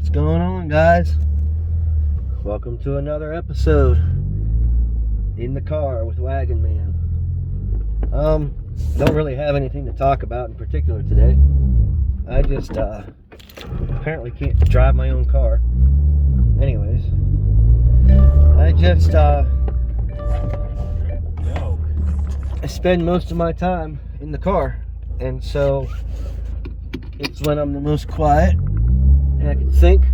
What's going on, guys? Welcome to another episode in the car with Wagonman. Don't really have anything to talk about in particular today. I just apparently can't drive my own car. Anyways, I spend most of my time in the car, and so it's when I'm the most quiet and I can think.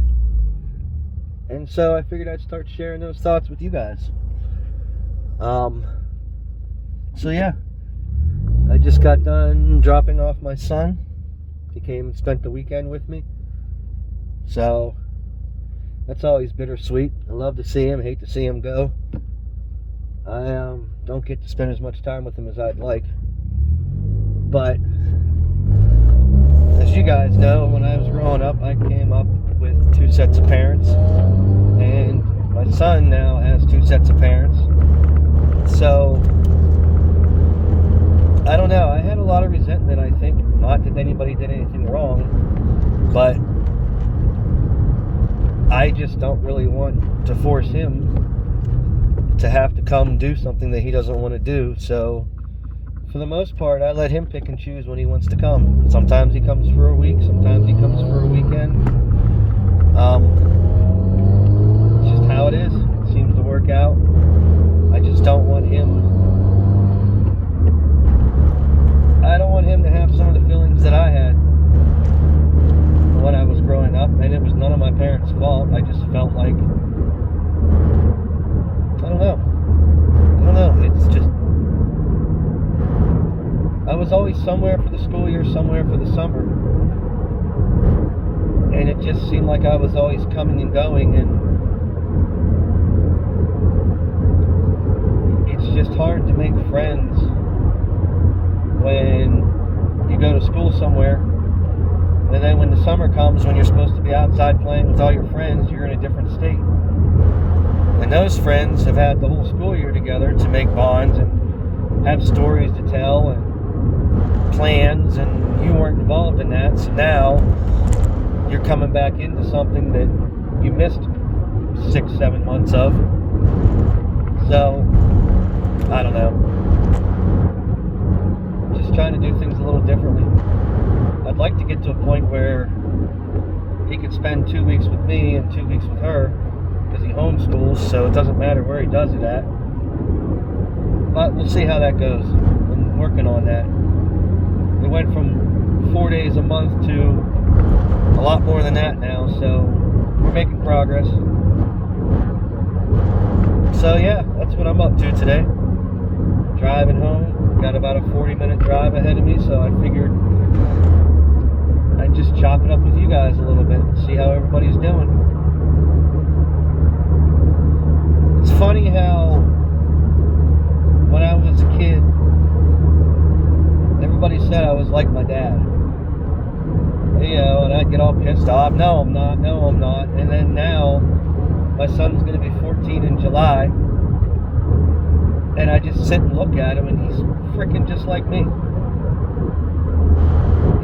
And so I figured I'd start sharing those thoughts with you guys. So yeah, I just got done dropping off my son. He came and spent the weekend with me. So that's always bittersweet. I love to see him, hate to see him go. I don't get to spend as much time with him as I'd like. But as you guys know, when I was growing up, I came up with two sets of parents. And my son now has two sets of parents. So I don't know. I had a lot of resentment, I think. Not that anybody did anything wrong, but I just don't really want to force him to have to come do something that he doesn't want to do. So for the most part, I let him pick and choose when he wants to come. Sometimes he comes for a week, sometimes he comes for a weekend. It's just how it is. It seems to work out. I just don't want him to have some of the feelings that I had when I was growing up, and it was none of my parents' fault. I just felt like, I don't know, it's just, I was always somewhere for the school year, somewhere for the summer, and it just seemed like I was always coming and going, and it's just hard to make friends when you go to school somewhere, and then when the summer comes, when you're supposed to be outside playing with all your friends, you're in a different state. And those friends have had the whole school year together to make bonds and have stories to tell and plans, and you weren't involved in that. So now you're coming back into something that you missed 6-7 months of. So I don't know. Just trying to do things a little differently. I'd like to get to a point where he could spend 2 weeks with me and 2 weeks with her, because he homeschools, so it doesn't matter where he does it at. But we'll see how that goes. I'm working on that. We went from 4 days a month to a lot more than that now, so we're making progress. So yeah, that's what I'm up to today. Driving home. Got about a 40-minute drive ahead of me, so I figured I'd just chop it up with you guys a little bit and see how everybody's doing. It's funny how when I was a kid, everybody said I was like my dad. You know, and I'd get all pissed off. No, I'm not. No, I'm not. And then now, my son's going to be 14 in July, and I just sit and look at him, and he's freaking just like me.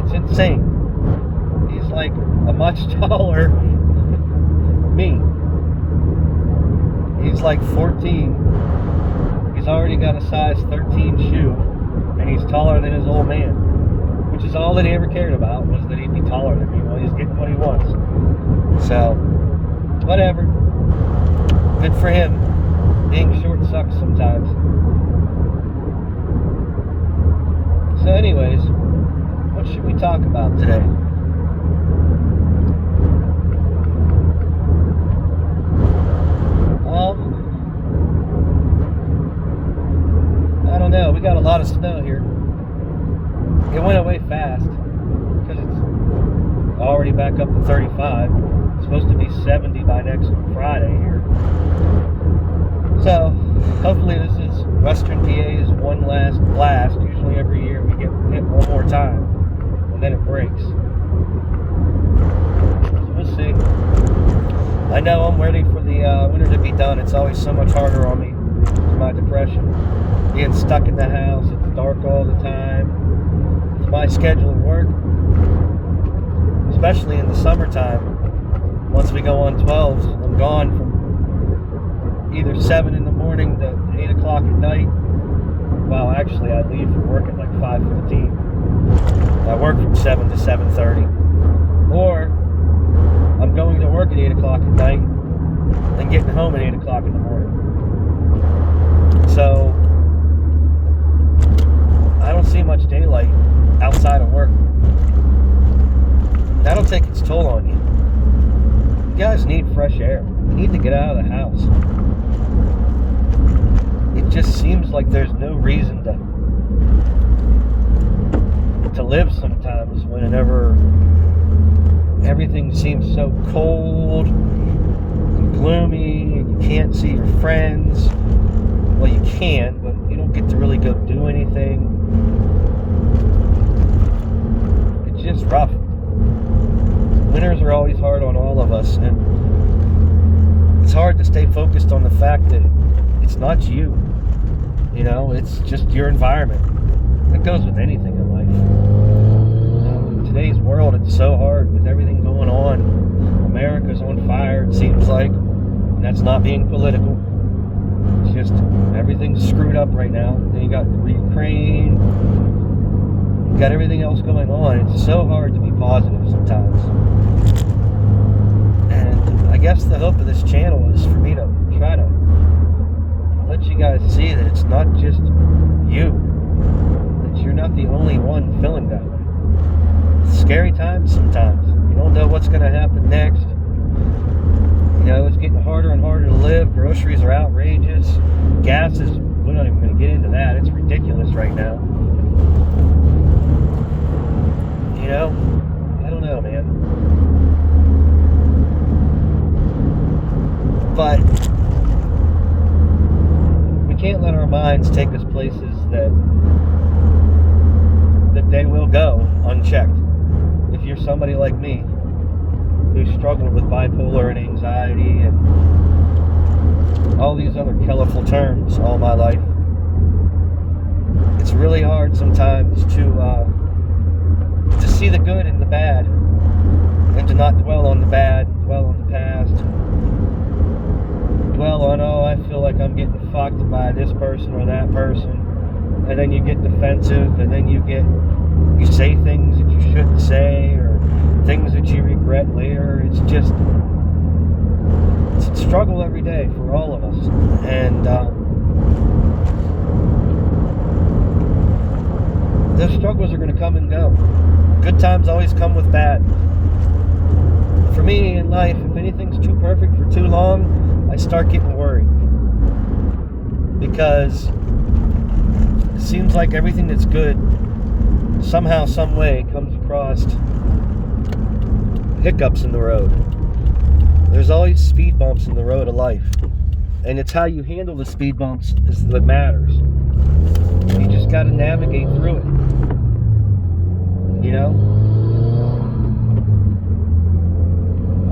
It's insane. He's like a much taller me. He's like 14. He's already got a size 13 shoe, and he's taller than his old man, which is all that he ever cared about, was that he'd be taller than me. Well, he's getting what he wants. So, whatever. Good for him. Being short sucks sometimes. So anyways, what should we talk about today? I don't know. We got a lot of snow here. It went away fast because it's already back up to 35. It's supposed to be 70 by next Friday here. So hopefully this is Western PA's one last blast. Usually every year we get hit one more time and then it breaks. So we'll see. I know I'm ready for the winter to be done. It's always so much harder on me for my depression. Being stuck in the house, it's dark all the time. It's my schedule of work, especially in the summertime. once we go on 12s, I'm gone from either 7 in the morning to 8 o'clock at night. Well, actually, I leave from work at like 5:15. I work from 7 to 7:30. Or I'm going to work at 8 o'clock at night and getting home at 8 o'clock in the morning. So I don't see much daylight outside of work. That'll take its toll on you. You guys need fresh air. You need to get out of the house. It just seems like there's no reason to live sometimes whenever everything seems so cold and gloomy and you can't see your friends. Well, you can, but you don't get to really go do anything. It's just rough. Winters are always hard on all of us, and it's hard to stay focused on the fact that it's not you. You know, it's just your environment. It goes with anything in life. In today's world, it's so hard with everything going on. America's on fire, it seems like. And that's not being political. It's just everything's screwed up right now. And you got Ukraine. You got everything else going on. It's so hard to be positive sometimes. And I guess the hope of this channel is for me to try to let you guys see that it's not just you, that you're not the only one feeling that way. It's scary times sometimes. You don't know what's going to happen next. You know, it's getting harder and harder to live. Groceries are outrageous. Gas is, we're not even going to get into that. It's ridiculous right now. You know, I don't know, man. But we can't let our minds take us places that they will go unchecked. If you're somebody like me who struggled with bipolar and anxiety and all these other colorful terms all my life, it's really hard sometimes to see the good in the bad and to not dwell on the bad, dwell on the past, dwell on, oh, I feel like I'm getting fucked by this person or that person, and then you get defensive, and then you say things that you shouldn't say, or things that you regret later. It's just, it's a struggle every day for all of us, and those struggles are going to come and go. Good times always come with bad. For me in life, if anything's too perfect for too long, I start getting worried, because it seems like everything that's good somehow, some way comes across hiccups in the road. There's always speed bumps in the road of life, and it's how you handle the speed bumps is what matters. You just got to navigate through it, you know.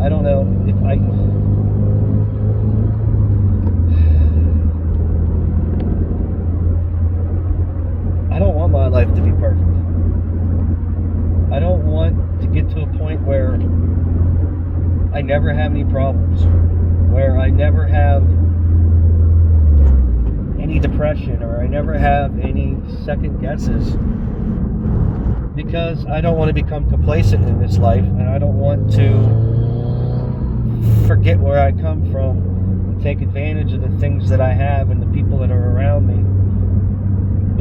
I don't know if I don't want my life to be perfect. I don't want to get to a point where I never have any problems, where I never have any depression, or I never have any second guesses, because I don't want to become complacent in this life, and I don't want to forget where I come from and take advantage of the things that I have and the people that are around me,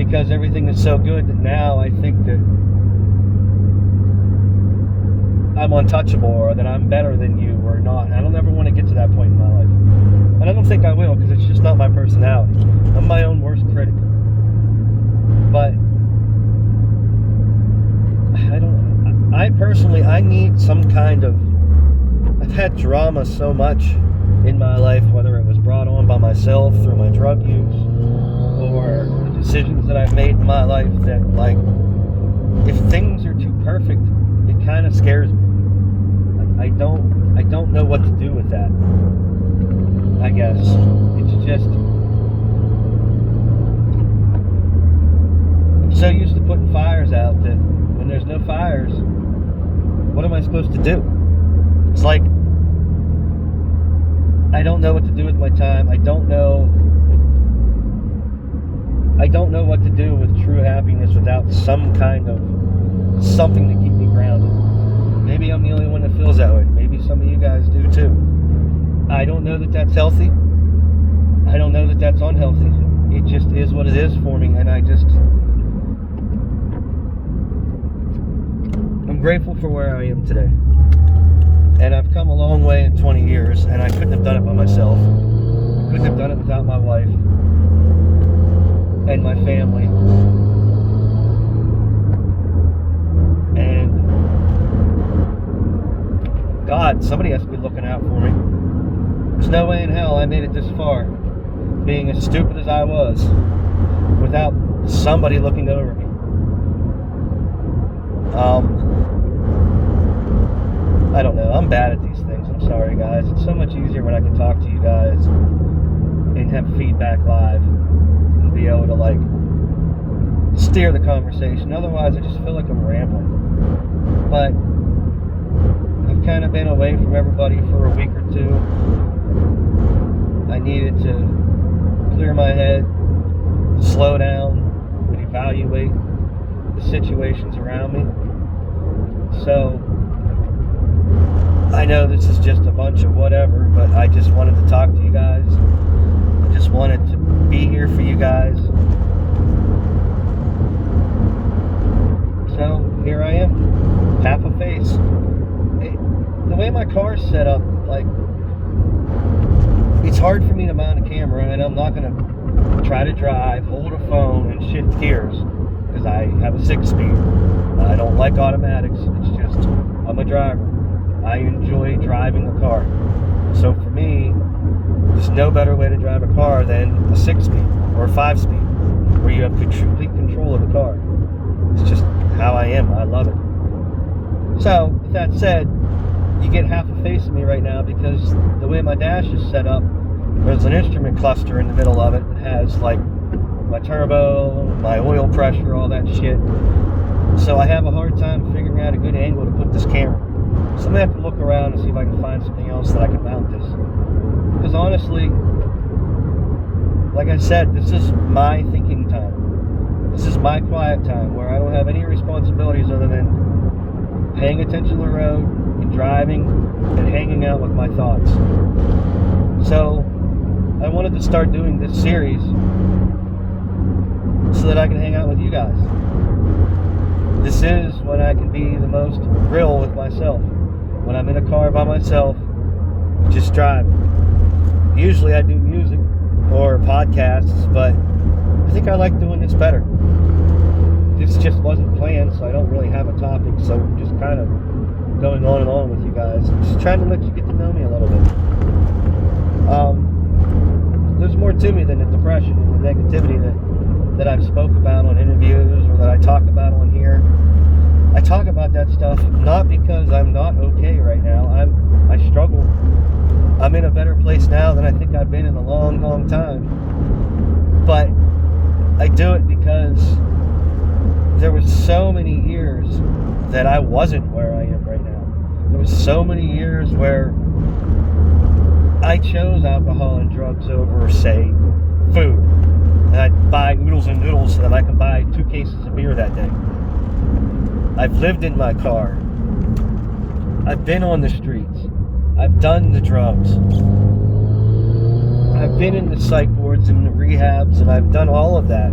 because everything is so good that now I think that I'm untouchable, or that I'm better than you, or not. I don't ever want to get to that point in my life, and I don't think I will, because it's just not my personality. I'm my own worst critic. But I personally need some kind of, I've had drama so much in my life, whether it was brought on by myself through my drug use, or the decisions that I've made in my life, that, like, if things are too perfect, it kind of scares me. I don't know what to do with that, I guess. It's just, I'm so used to putting fires out that when there's no fires, what am I supposed to do? It's like I don't know what to do with my time. I don't know what to do with true happiness without some kind of something to keep me grounded. Maybe I'm the only one that feels that way. Maybe some of you guys do too. I don't know that that's healthy. I don't know that that's unhealthy. It just is what it is for me, and I'm grateful for where I am today. And I've come a long way in 20 years, and I couldn't have done it by myself. I couldn't have done it without my wife and my family. And God, somebody has to be looking out for me. There's no way in hell I made it this far, being as stupid as I was, without somebody looking over me. I don't know. I'm bad at these things. I'm sorry, guys. It's so much easier when I can talk to you guys and have feedback live and be able to, like, steer the conversation. Otherwise, I just feel like I'm rambling. But I've kind of been away from everybody for a week or two. I needed to clear my head, slow down, and evaluate the situations around me. So I know this is just a bunch of whatever, but I just wanted to talk to you guys. I just wanted to be here for you guys. So here I am, half a face. The way my car's set up, like, it's hard for me to mount a camera, and I'm not going to try to drive, hold a phone, and shift gears, because I have a 6-speed. I don't like automatics. It's just, I'm a driver. I enjoy driving a car. So for me, there's no better way to drive a car than a 6-speed or a 5-speed, where you have complete control of the car. It's just how I am. I love it. So, with that said, you get half a face of me right now because the way my dash is set up, there's an instrument cluster in the middle of it that has, like, my turbo, my oil pressure, all that shit. So I have a hard time figuring out a good angle to put this camera. So I'm going to have to look around and see if I can find something else that I can mount this. Because honestly, like I said, this is my thinking time. This is my quiet time where I don't have any responsibilities other than paying attention to the road and driving and hanging out with my thoughts. So I wanted to start doing this series so that I can hang out with you guys. This is when I can be the most real with myself. When I'm in a car by myself, just driving. Usually I do music or podcasts, but I think I like doing this better. This just wasn't planned, so I don't really have a topic, so I'm just kind of going on and on with you guys. I'm just trying to let you get to know me a little bit. There's more to me than the depression and the negativity that I've spoke about on interviews or that I talk about on here. I talk about that stuff not because I'm not okay right now. I struggle. I'm in a better place now than I think I've been in a long, long time. But I do it because there was so many years that I wasn't where I am right now. There was so many years where I chose alcohol and drugs over, say, food. And I'd buy oodles and noodles so that I could buy 2 cases of beer that day. I've lived in my car. I've been on the streets. I've done the drugs. I've been in the psych wards and the rehabs, and I've done all of that.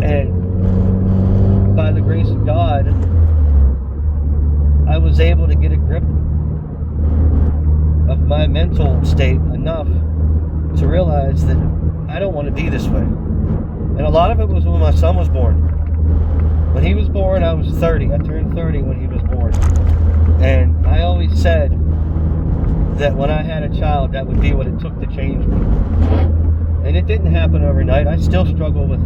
And by the grace of God, I was able to get a grip of my mental state enough to realize that I don't want to be this way. And a lot of it was when my son was born. When he was born, I was 30. I turned 30 when he was born. And I always said that when I had a child, that would be what it took to change me. And it didn't happen overnight. I still struggle with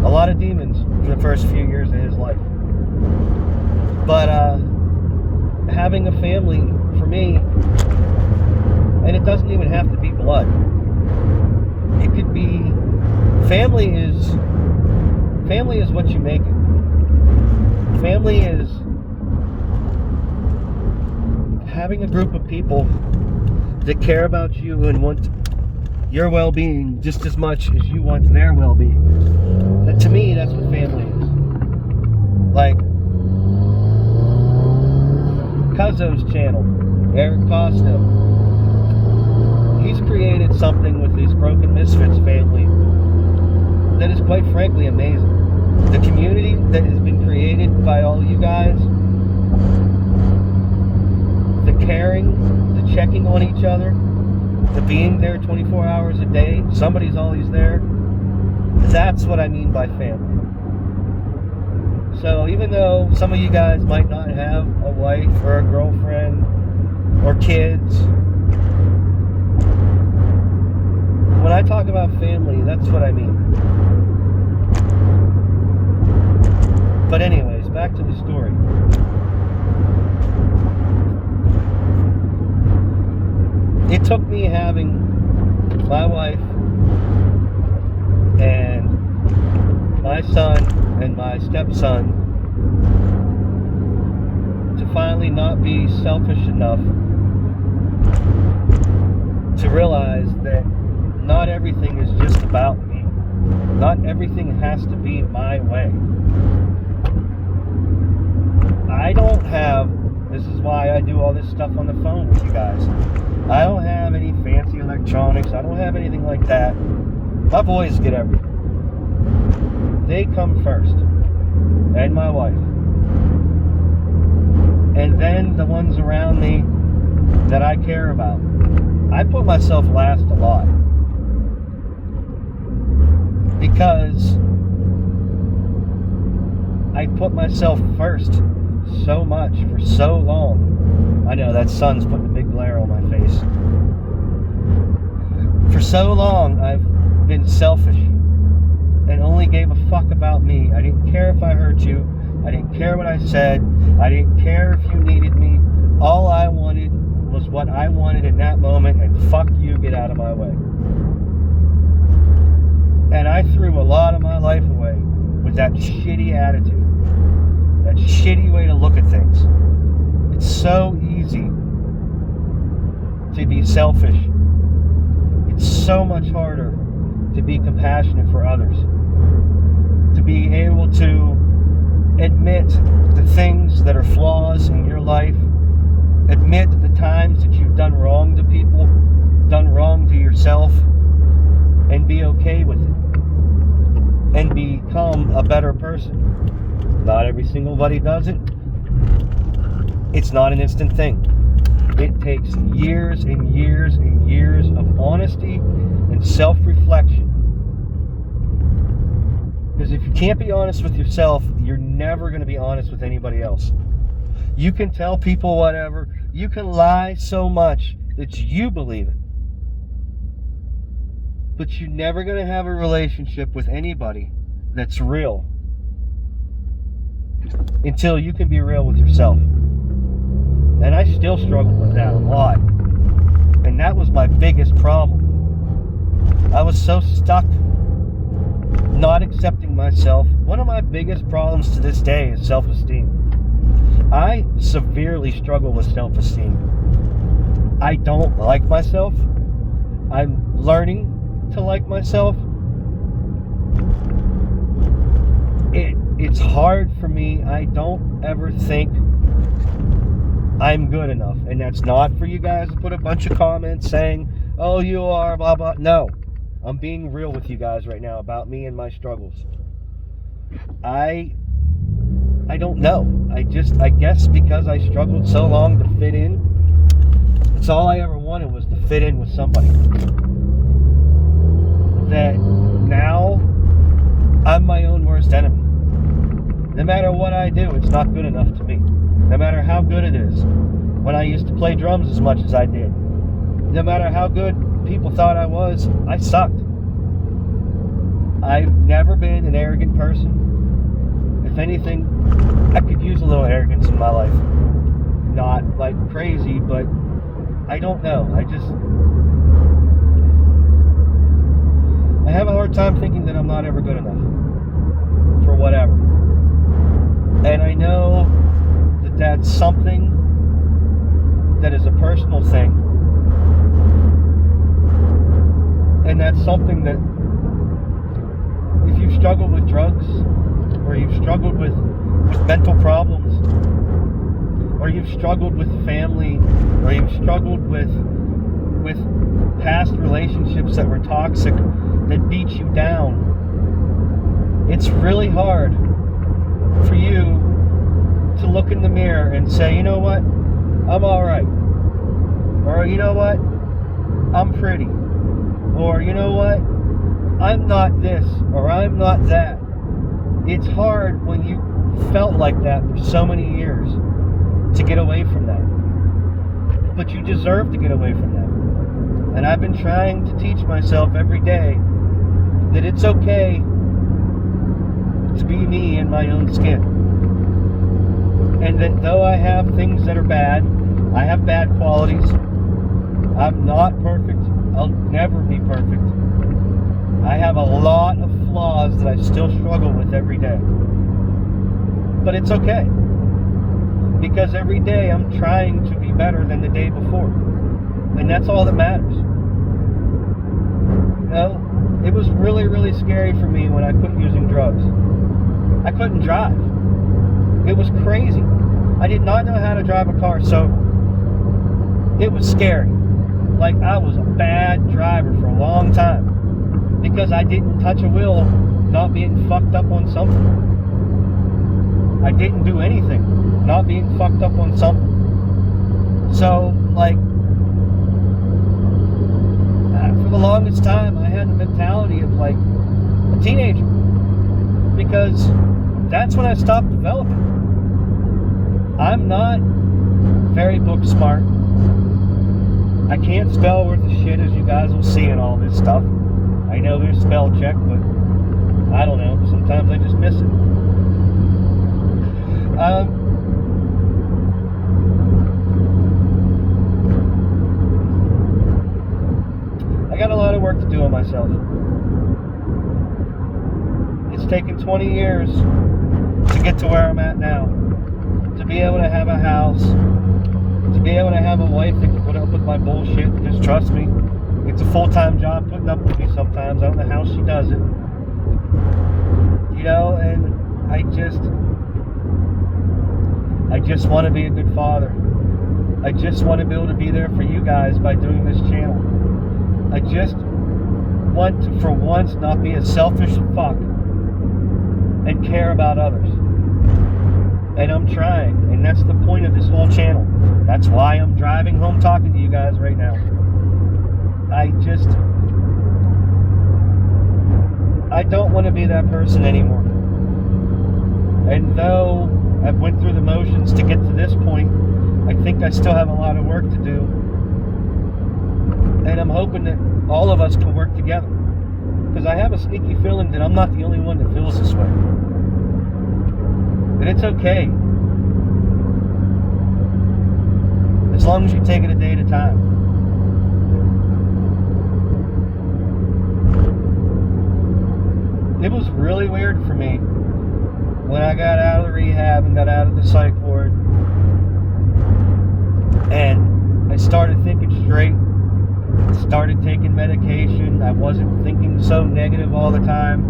a lot of demons for the first few years of his life. But having a family, for me, and it doesn't even have to be blood. It could be, family is what you make it. Family is having a group of people that care about you and want your well-being just as much as you want their well-being. To me, that's what family is. Like Cuzzo's channel, Eric Costa, he's created something with his Broken Misfits family that is quite frankly amazing. The community that has been created by all you guys, the caring, the checking on each other, the being there 24 hours a day, somebody's always there. That's what I mean by family. So even though some of you guys might not have a wife or a girlfriend or kids, when I talk about family, that's what I mean. But anyways, back to the story. It took me having my wife and my son and my stepson to finally not be selfish enough to realize that not everything is just about me. Not everything has to be my way. I don't have, this is why I do all this stuff on the phone with you guys. I don't have any fancy electronics. I don't have anything like that. My boys get everything. They come first. And my wife. And then the ones around me that I care about. I put myself last a lot. Because I put myself first so much for so long. I know that sun's putting a big glare on my face. For so long, I've been selfish and only gave a fuck about me. I didn't care if I hurt you. I didn't care what I said. I didn't care if you needed me. All I wanted was what I wanted in that moment, and fuck you, get out of my way. And I threw a lot of my life away with that shitty attitude. That shitty way to look at things. It's so easy to be selfish. It's so much harder to be compassionate for others. To be able to admit the things that are flaws in your life. Admit the times that you've done wrong to people, done wrong to yourself, and be okay with it. And become a better person. Not every single buddy does it. It's not an instant thing. It takes years and years and years of honesty and self-reflection. Because if you can't be honest with yourself, you're never going to be honest with anybody else. You can tell people whatever. You can lie so much that you believe it. But you're never going to have a relationship with anybody that's real until you can be real with yourself. And I still struggle with that a lot. And that was my biggest problem. I was so stuck not accepting myself. One of my biggest problems to this day is self-esteem. I severely struggle with self-esteem. I don't like myself. I'm learning to like myself. It's hard for me. I don't ever think I'm good enough. And that's not for you guys to put a bunch of comments saying, oh, you are, blah, blah. No. I'm being real with you guys right now about me and my struggles. I don't know. I guess because I struggled so long to fit in, that's all I ever wanted was to fit in with somebody. That now I'm my own worst enemy. No matter what I do, it's not good enough to me. No matter how good it is. When I used to play drums as much as I did. No matter how good people thought I was, I sucked. I've never been an arrogant person. If anything, I could use a little arrogance in my life. Not like crazy, but I don't know. I have a hard time thinking that I'm not ever good enough for whatever. And I know that that's something that is a personal thing And that's something that, if you've struggled with drugs, or you've struggled with mental problems, or you've struggled with family, or you've struggled with past relationships that were toxic, that beat you down, it's really hard for you to look in the mirror and say, you know what, I'm alright. Or, you know what, I'm pretty. Or, you know what, I'm not this, or I'm not that. It's hard when you felt like that for so many years to get away from that. But you deserve to get away from that. And I've been trying to teach myself every day that it's okay to be me in my own skin. And that though I have things that are bad, I have bad qualities, I'm not perfect, I'll never be perfect. I have a lot of flaws that I still struggle with every day. But it's okay. Because every day I'm trying to be better than the day before. And that's all that matters. You know, it was really, really scary for me when I quit using drugs. I couldn't drive. It was crazy. I did not know how to drive a car, so it was scary. Like, I was a bad driver for a long time because I didn't touch a wheel not being fucked up on something. I didn't do anything not being fucked up on something. So, like, for the longest time, I had the mentality of, like, a teenager. Because that's when I stopped developing. I'm not very book smart. I can't spell worth a shit, as you guys will see in all this stuff. I know there's spell check, but I don't know. Sometimes I just miss it. I got a lot of work to do on myself. It's taken 20 years to get to where I'm at now. To be able to have a house, to be able to have a wife that can put up with my bullshit, because trust me, it's a full-time job putting up with me sometimes. I don't know how she does it. You know, and I just want to be a good father. I just want to be able to be there for you guys by doing this channel. I just want to, for once, not be a selfish fuck and care about others. And I'm trying, and that's the point of this whole channel. That's why I'm driving home talking to you guys right now. I don't want to be that person anymore. And though I've went through the motions to get to this point, I think I still have a lot of work to do. And I'm hoping that all of us can work together. Because I have a sneaky feeling that I'm not the only one that feels this way. And it's okay. As long as you take it a day at a time. It was really weird for me when I got out of the rehab and got out of the psych ward. And I started thinking straight. Started taking medication. I wasn't thinking so negative all the time.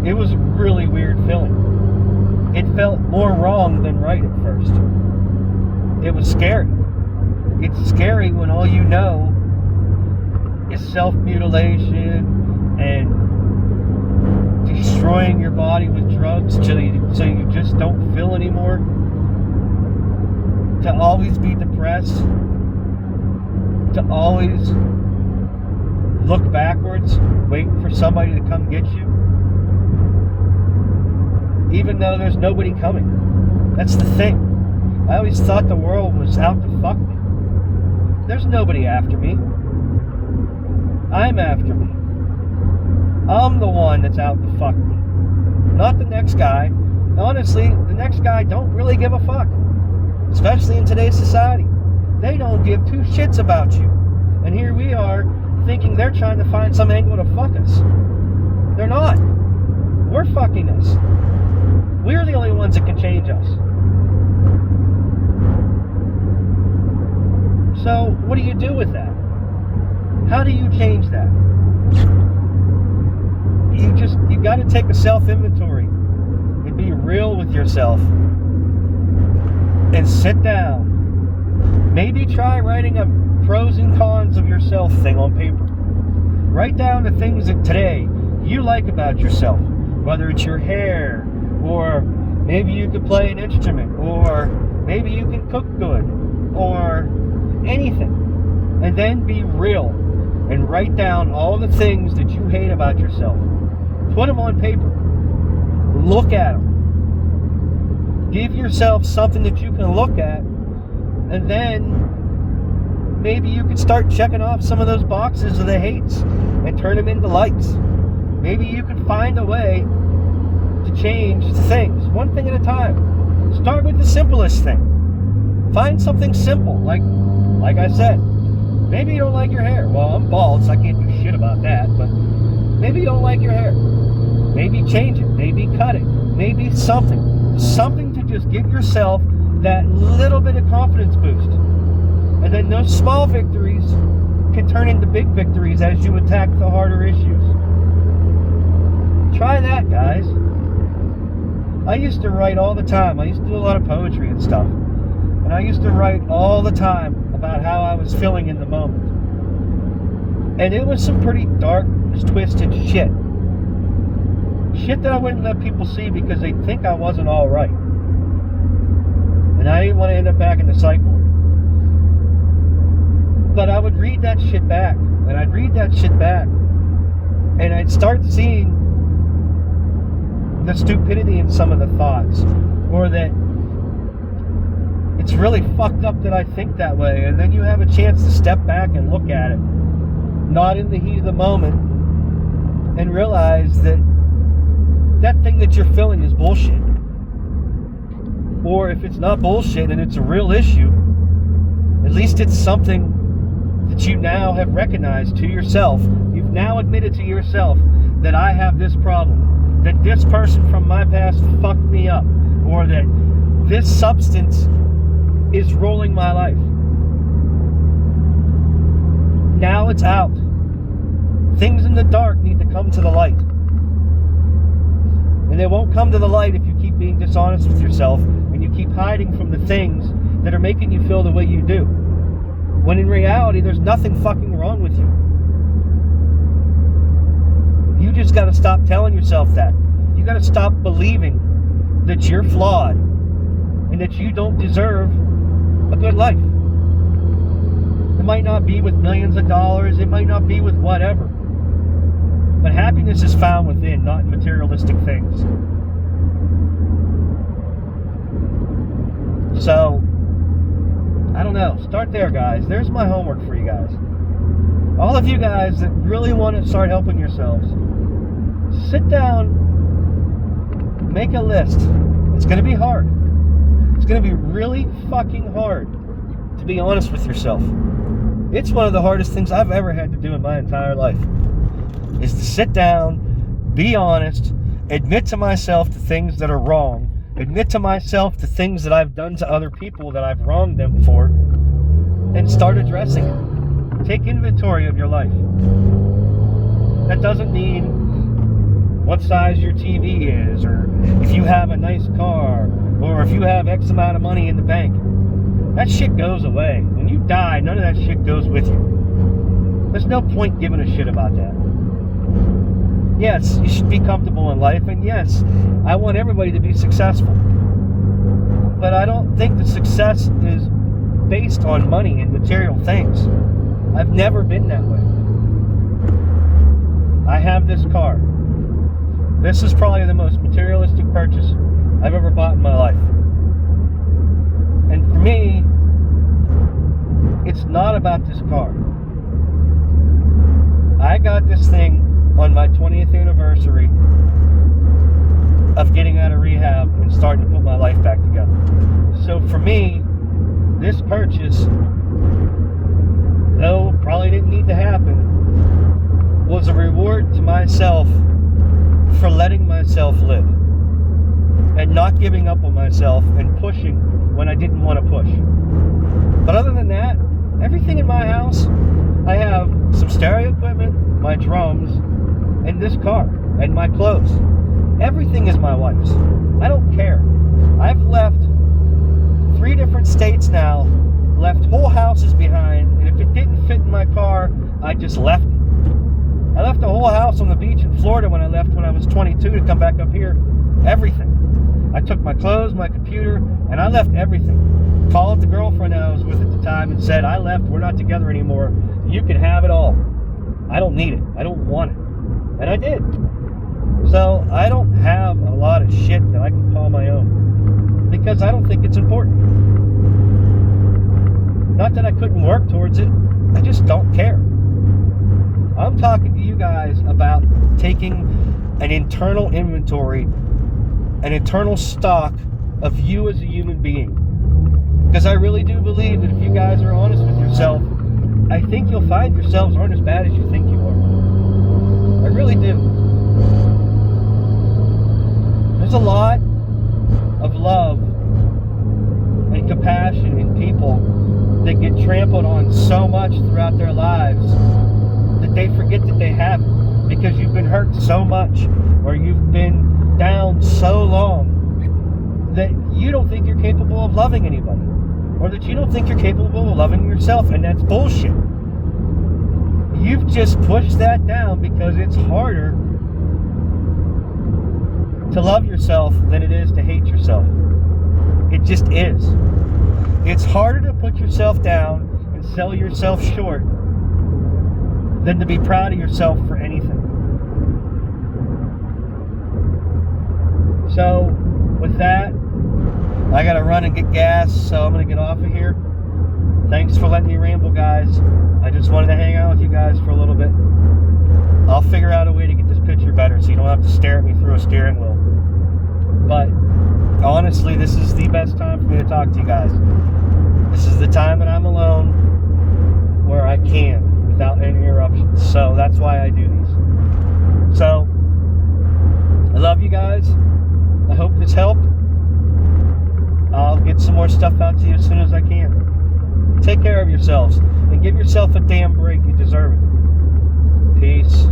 It was a really weird feeling. It felt more wrong than right at first. It was scary. It's scary when all you know is self-mutilation and destroying your body with drugs so you just don't feel anymore. To always be depressed. To always look backwards, waiting for somebody to come get you. Even though there's nobody coming. That's the thing. I always thought the world was out to fuck me. There's nobody after me. I'm after me. I'm the one that's out to fuck me. Not the next guy. Honestly, the next guy don't really give a fuck. Especially in today's society. They don't give two shits about you. And here we are thinking they're trying to find some angle to fuck us. They're not. We're fucking us. We're the only ones that can change us. So, what do you do with that? How do you change that? You got to take a self-inventory and be real with yourself and sit down. Maybe try writing a pros and cons of yourself thing on paper. Write down the things that today you like about yourself, whether it's your hair, or maybe you could play an instrument, or maybe you can cook good, or anything. And then be real and write down all the things that you hate about yourself. Put them on paper. Look at them. Give yourself something that you can look at, and then maybe you can start checking off some of those boxes of the hates and turn them into likes. Maybe you can find a way to change things, one thing at a time. Start with the simplest thing. Find something simple, like I said. Maybe you don't like your hair. Well, I'm bald, so I can't do shit about that, but maybe you don't like your hair. Maybe change it. Maybe cut it. Maybe something. Something to just give yourself that little bit of confidence boost. And then those small victories can turn into big victories as you attack the harder issues. Try that, guys. I used to write all the time. I used to do a lot of poetry and stuff. And I used to write all the time about how I was feeling in the moment. And it was some pretty dark, twisted shit. Shit that I wouldn't let people see because they'd think I wasn't all right. And I didn't want to end up back in the psych ward. But I would read that shit back. And I'd read that shit back. And I'd start seeing the stupidity in some of the thoughts. Or that it's really fucked up that I think that way. And then you have a chance to step back and look at it. Not in the heat of the moment. And realize that that thing that you're feeling is bullshit. Or if it's not bullshit and it's a real issue, at least it's something that you now have recognized to yourself. You've now admitted to yourself that I have this problem, that this person from my past fucked me up, or that this substance is ruling my life. Now it's out. Things in the dark need to come to the light. And they won't come to the light if you keep being dishonest with yourself and you keep hiding from the things that are making you feel the way you do. When in reality, there's nothing fucking wrong with you. You just got to stop telling yourself that. You got to stop believing that you're flawed and that you don't deserve a good life. It might not be with millions of dollars. It might not be with whatever. But happiness is found within, not in materialistic things. So, I don't know. Start there, guys. There's my homework for you guys. All of you guys that really want to start helping yourselves, sit down, make a list. It's going to be hard. It's going to be really fucking hard, to be honest with yourself. It's one of the hardest things I've ever had to do in my entire life, is to sit down, be honest, admit to myself the things that are wrong, admit to myself the things that I've done to other people that I've wronged them for, and start addressing it. Take inventory of your life. That doesn't mean what size your TV is, or if you have a nice car, or if you have X amount of money in the bank. That shit goes away. When you die, none of that shit goes with you. There's no point giving a shit about that. Yes, you should be comfortable in life, and yes, I want everybody to be successful. But I don't think that success is based on money and material things. I've never been that way. I have this car. This is probably the most materialistic purchase I've ever bought in my life. And for me, it's not about this car. I got this thing on my 20th anniversary of getting out of rehab and starting to put my life back together. So for me, this purchase, though probably didn't need to happen, was a reward to myself for letting myself live and not giving up on myself and pushing when I didn't want to push. But other than that, Everything in my house, I have some stereo equipment, my drums, and this car, and my clothes. Everything is my wife's. I don't care. I've left 3 different states now, left whole houses behind, and if it didn't fit in my car, I just left it. I left a whole house on the beach in Florida when I was 22 to come back up here. Everything. I took my clothes, my computer, and I left everything. Called the girlfriend that I was with at the time and said, I left, we're not together anymore. You can have it all. I don't need it. I don't want it. And I did. So I don't have a lot of shit that I can call my own, because I don't think it's important. Not that I couldn't work towards it, I just don't care. I'm talking to you guys about taking an internal inventory, an internal stock of you as a human being. Because I really do believe that if you guys are honest with yourself, I think you'll find yourselves aren't as bad as you think you are. I really do. There's a lot of love and compassion in people that get trampled on so much throughout their lives that they forget that they have it, because you've been hurt so much, or you've been down so long that you don't think you're capable of loving anybody, or that you don't think you're capable of loving yourself, and that's bullshit. You've just pushed that down because it's harder to love yourself than it is to hate yourself. It just is. It's harder to put yourself down and sell yourself short than to be proud of yourself for anything. So, with that, I gotta run and get gas, so I'm gonna get off of here. Thanks for letting me ramble, guys. I just wanted to hang out with you guys for a little bit. I'll figure out a way to get this picture better so you don't have to stare at me through a steering wheel. But honestly, this is the best time for me to talk to you guys. This is the time that I'm alone where I can without any interruptions. So that's why I do these. So I love you guys. I hope this helped. I'll get some more stuff out to you as soon as I can. Take care of yourselves and give yourself a damn break. You deserve it. Peace.